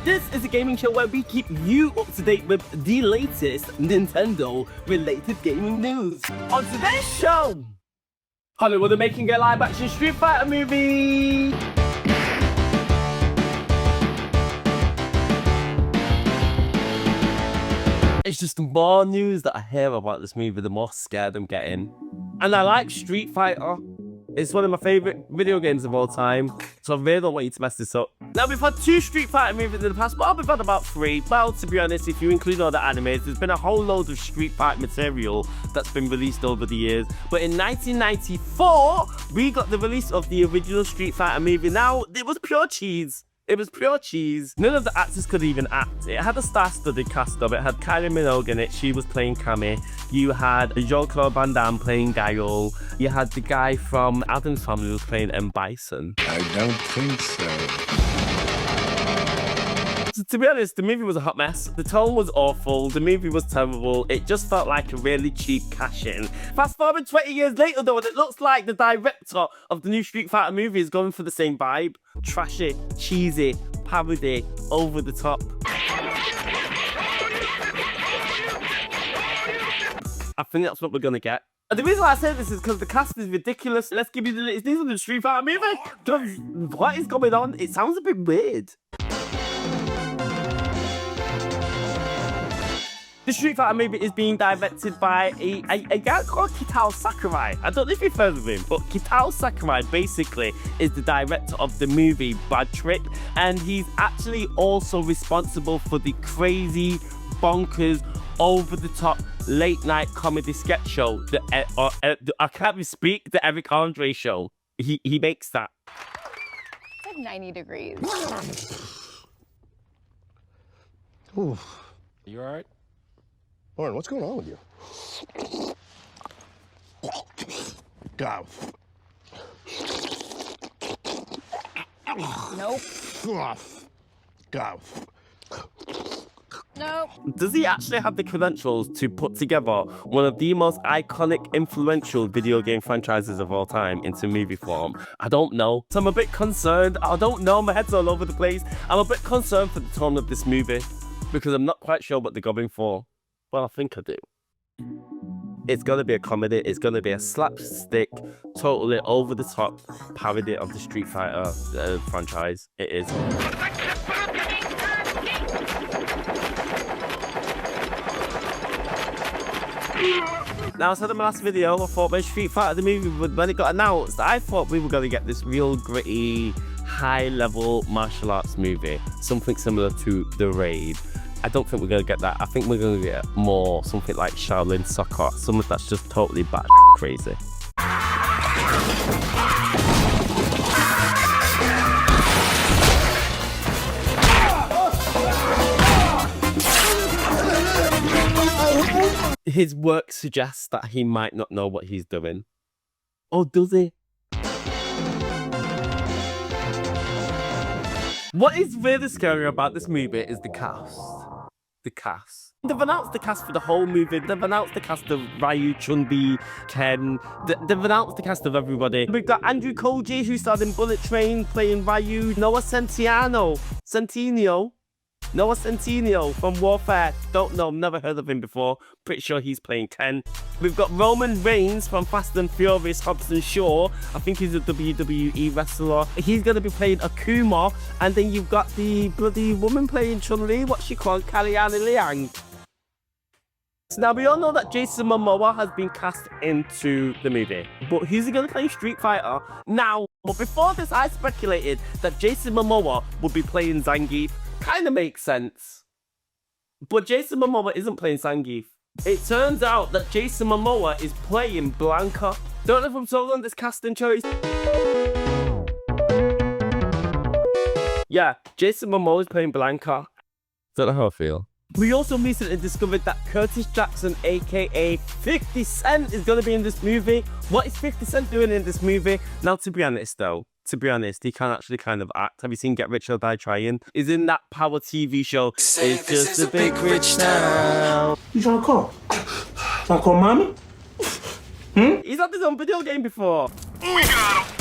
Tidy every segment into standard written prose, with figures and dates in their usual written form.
This is a gaming show where we keep you up to date with the latest Nintendo-related gaming news. On today's show, Hollywood are making a live-action Street Fighter movie. It's just the more news that I hear about this movie, the more scared I'm getting. And I like Street Fighter. It's one of my favourite video games of all time, so I really don't want you to mess this up. Now, we've had 2 Street Fighter movies in the past, but we've had about 3. Well, to be honest, if you include all the animes, there's been a whole load of Street Fighter material that's been released over the years. But in 1994, we got the release of the original Street Fighter movie. Now, it was pure cheese. It was pure cheese. None of the actors could even act. It had a star-studded cast of it. It had Kylie Minogue in it. She was playing Cammy. You had Jean-Claude Van Damme playing Guile. You had the guy from Addams Family who was playing M. Bison. I don't think so. So to be honest, the movie was a hot mess. The tone was awful. The movie was terrible. It just felt like a really cheap cash-in. Fast forward 20 years later though, and it looks like the director of the new Street Fighter movie is going for the same vibe. Trashy, cheesy, parody, over the top. I think that's what we're gonna get. And the reason why I say this is because the cast is ridiculous. Let's give you the latest news on the Street Fighter movie. What is going on? It sounds a bit weird. The Street Fighter movie is being directed by a guy called Kitao Sakurai. I don't know if you've heard of him, but Kitao Sakurai basically is the director of the movie Bad Trip, and he's actually also responsible for the crazy, bonkers, over-the-top late-night comedy sketch show, I can't even speak, the Eric Andre show. He makes that. It's like 90 degrees. Ooh. You all right? Lauren, what's going on with you? God. Nope. God. Nope. Does he actually have the credentials to put together one of the most iconic, influential video game franchises of all time into movie form? I don't know. So I'm a bit concerned. I don't know. My head's all over the place. I'm a bit concerned for the tone of this movie because I'm not quite sure what they're going for. Well, I think I do. It's going to be a comedy. It's going to be a slapstick, totally over-the-top parody of the Street Fighter franchise. It is. Now, I said in my last video, I thought when Street Fighter the movie, when it got announced, I thought we were going to get this real gritty, high-level martial arts movie. Something similar to The Raid. I don't think we're going to get that. I think we're going to get more something like Shaolin Soccer, something that's just totally bat crazy. His work suggests that he might not know what he's doing. Or does he? What is really scary about this movie is the cast. The cast. They've announced the cast for the whole movie. They've announced the cast of Ryu, Chun-Li, Ken. They've announced the cast of everybody. We've got Andrew Koji, who starred in Bullet Train, playing Ryu. Noah Centineo from Warfare. Don't know, never heard of him before. Pretty sure he's playing Ken. We've got Roman Reigns from Fast and Furious, Hobbs & Shaw. I think he's a WWE wrestler. He's going to be playing Akuma. And then you've got the bloody woman playing Chun-Li. What's she called? Kaliani Liang. Now, we all know that Jason Momoa has been cast into the movie. But who's he going to play Street Fighter? Now, but before this, I speculated that Jason Momoa would be playing Zangief. Kind of makes sense. But Jason Momoa isn't playing Zangief. It turns out that Jason Momoa is playing Blanka. Don't know if I'm sold on this casting choice. Yeah, Jason Momoa is playing Blanka. Don't know how I feel. We also recently discovered that Curtis Jackson, aka 50 Cent, is going to be in this movie. What is 50 Cent doing in this movie? Now, to be honest, he can actually kind of act. Have you seen Get Rich or Die Trying? He's in that Power TV show. It's just a big rich town. You trying to call? Trying to call mommy? He's had his own video game before. We got him.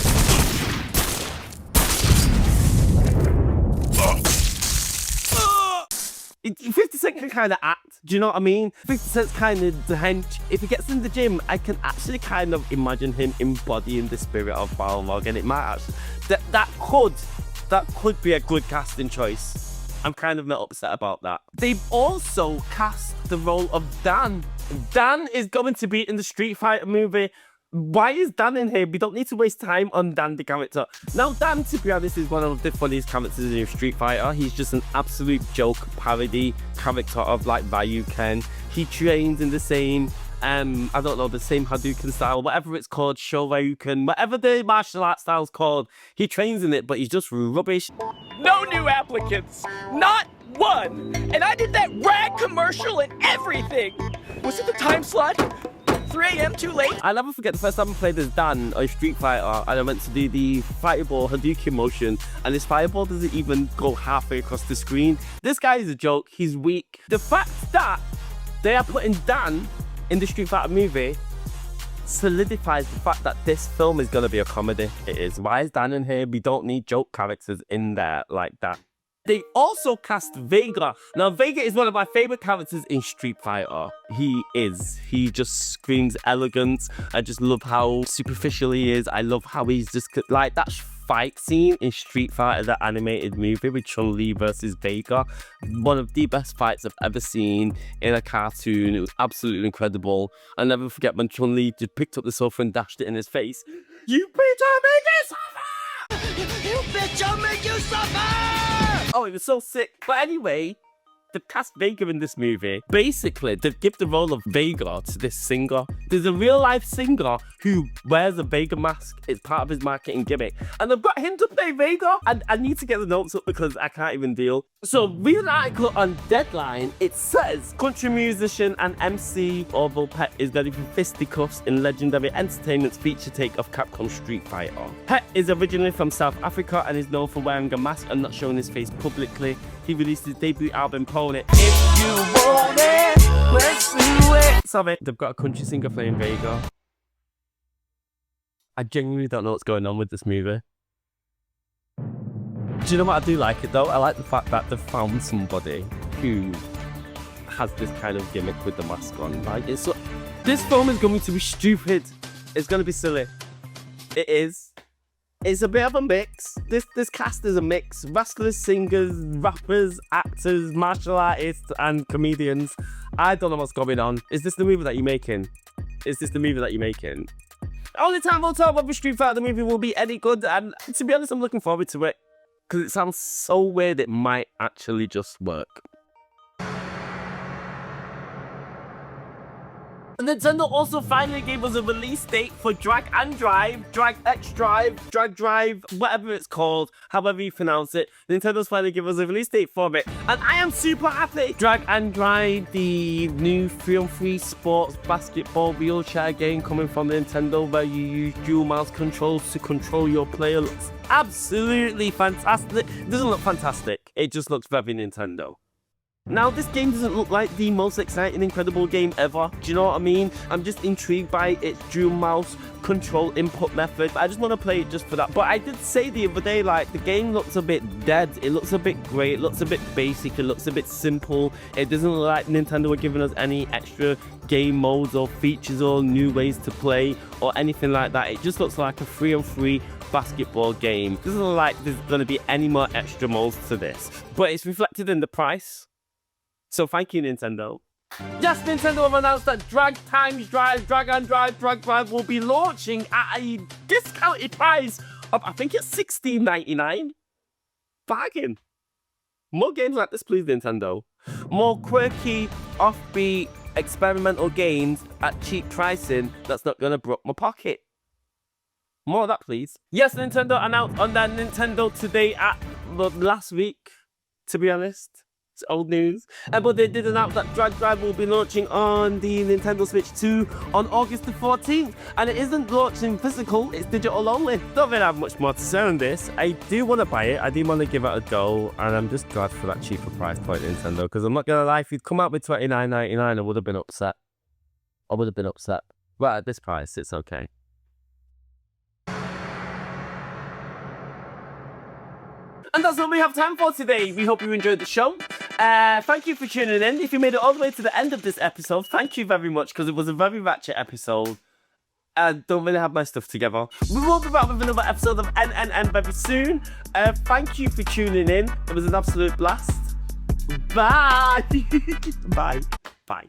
50 Cent can kind of act, do you know what I mean? 50 Cent's kind of the hench. If he gets in the gym, I can actually kind of imagine him embodying the spirit of Balrog, and it might actually, that could be a good casting choice. I'm kind of not upset about that. They've also cast the role of Dan. Dan is going to be in the Street Fighter movie. Why is Dan in here? We don't need to waste time on Dan, the character. Now, Dan, to be honest, is one of the funniest characters in Street Fighter. He's just an absolute joke parody character of like Ryuken. He trains in the same, I don't know, the same Hadouken style, whatever it's called, Shoryuken, whatever the martial art style's called. He trains in it, but he's just rubbish. No new applicants, not one. And I did that rag commercial and everything. Was it the time slot? 3 a.m. too late? I'll never forget the first time I played as Dan on Street Fighter, and I went to do the fireball Hadouken motion, and this fireball doesn't even go halfway across the screen. This guy is a joke. He's weak. The fact that they are putting Dan in the Street Fighter movie solidifies the fact that this film is going to be a comedy. It is. Why is Dan in here? We don't need joke characters in there like that. They also cast Vega. Now, Vega is one of my favorite characters in Street Fighter. He is. He just screams elegance. I just love how superficial he is. I love how he's just like that fight scene in Street Fighter, the animated movie with Chun-Li versus Vega. One of the best fights I've ever seen in a cartoon. It was absolutely incredible. I'll never forget when Chun-Li just picked up the sofa and dashed it in his face. You bitch, I'll make you suffer! You bitch, I'll make you suffer! Oh, it was so sick. But anyway, they've cast Vega in this movie. Basically, they've given the role of Vega to this singer. There's a real-life singer who wears a Vega mask. It's part of his marketing gimmick. And they've got him to play Vega. And I need to get the notes up because I can't even deal. So, read an article on Deadline. It says, country musician and MC Orville Peck is ready for fisticuffs in legendary entertainment's feature take of Capcom Street Fighter. Peck is originally from South Africa and is known for wearing a mask and not showing his face publicly. He released his debut album, Pwn It. If you want it, let's do it. Sorry, they've got a country singer playing Vega. I genuinely don't know what's going on with this movie. Do you know what I do like it though? I like the fact that they've found somebody who has this kind of gimmick with the mask on. Like, it's so, this film is going to be stupid. It's going to be silly. It is. It's a bit of a mix. This cast is a mix. Wrestlers, singers, rappers, actors, martial artists, and comedians. I don't know what's going on. Is this the movie that you're making? Is this the movie that you're making? Only time we'll tell whether Street Fighter the movie will be any good, and to be honest, I'm looking forward to it. Because it sounds so weird, it might actually just work. And Nintendo also finally gave us a release date for Drag and Drive, Drag X Drive, Drag Drive, whatever it's called, however you pronounce it. Nintendo's finally given us a release date for it, and I am super happy. Drag and Drive, the new 3-on-3 sports basketball wheelchair game coming from Nintendo, where you use dual mouse controls to control your player, looks absolutely fantastic. It doesn't look fantastic, it just looks very Nintendo. Now, this game doesn't look like the most exciting, incredible game ever. Do you know what I mean? I'm just intrigued by its dual mouse control input method. I just want to play it just for that. But I did say the other day, like, the game looks a bit dead. It looks a bit grey. It looks a bit basic. It looks a bit simple. It doesn't look like Nintendo are giving us any extra game modes or features or new ways to play or anything like that. It just looks like a 3-on-3 basketball game. It doesn't look like there's going to be any more extra modes to this. But it's reflected in the price. So thank you, Nintendo. Yes, Nintendo have announced that Drag and Drive will be launching at a discounted price of, I think it's $16.99. Bargain. More games like this, please, Nintendo. More quirky, offbeat, experimental games at cheap pricing that's not going to broke my pocket. More of that, please. Yes, Nintendo announced on their Nintendo Today at last week, to be honest. It's old news. But they did announce that Drag Drive will be launching on the Nintendo Switch 2 on August the 14th. And it isn't launching physical, it's digital only. Don't really have much more to say on this. I do want to buy it, I do want to give it a go. And I'm just glad for that cheaper price point, Nintendo. Because I'm not going to lie, if you'd come out with $29.99, I would have been upset. But at this price, it's okay. And that's all we have time for today. We hope you enjoyed the show. Thank you for tuning in. If you made it all the way to the end of this episode, thank you very much, because it was a very ratchet episode. I don't really have my stuff together. We will be back with another episode of NNN very soon. Thank you for tuning in. It was an absolute blast. Bye. Bye. Bye.